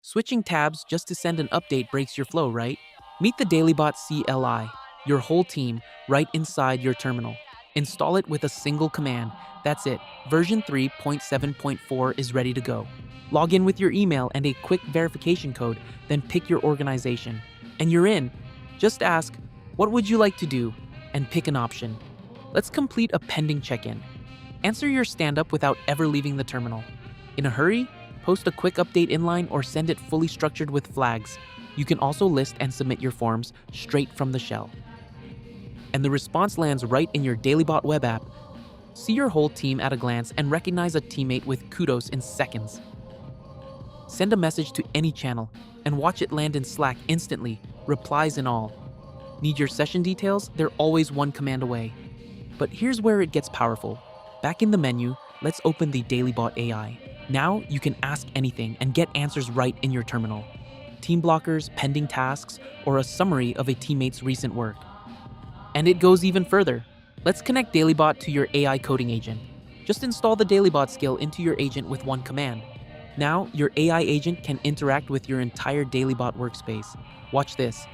Switching tabs just to send an update breaks your flow, right? Meet the Dailybot CLI, your whole team, right inside your terminal. Install it with a single command. That's it. Version 3.7.4 is ready to go. Log in with your email and a quick verification code, then pick your organization. And you're in. Just ask, "What would you like to do?" and pick an option. Let's complete a pending check-in. Answer your stand-up without ever leaving the terminal. In a hurry? Post a quick update inline or send it fully structured with flags. You can also list and submit your forms straight from the shell. And the response lands right in your Dailybot web app. See your whole team at a glance and recognize a teammate with kudos in seconds. Send a message to any channel and watch it land in Slack instantly, replies and all. Need your session details? They're always one command away. But here's where it gets powerful. Back in the menu, let's open the Dailybot AI. Now you can ask anything and get answers right in your terminal. Team blockers, pending tasks, or a summary of a teammate's recent work. And it goes even further. Let's connect Dailybot to your AI coding agent. Just install the Dailybot skill into your agent with one command. Now, your AI agent can interact with your entire Dailybot workspace. Watch this.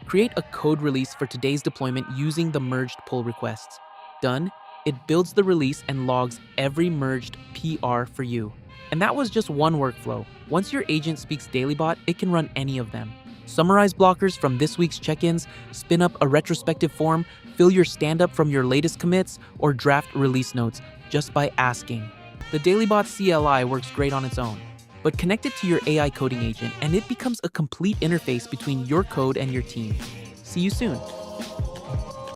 Create a code release for today's deployment using the merged pull requests. Done. It builds the release and logs every merged PR for you. And that was just one workflow. Once your agent speaks Dailybot, it can run any of them. Summarize blockers from this week's check-ins, spin up a retrospective form, fill your stand-up from your latest commits, or draft release notes just by asking. The Dailybot CLI works great on its own, but connect it to your AI coding agent and it becomes a complete interface between your code and your team. See you soon.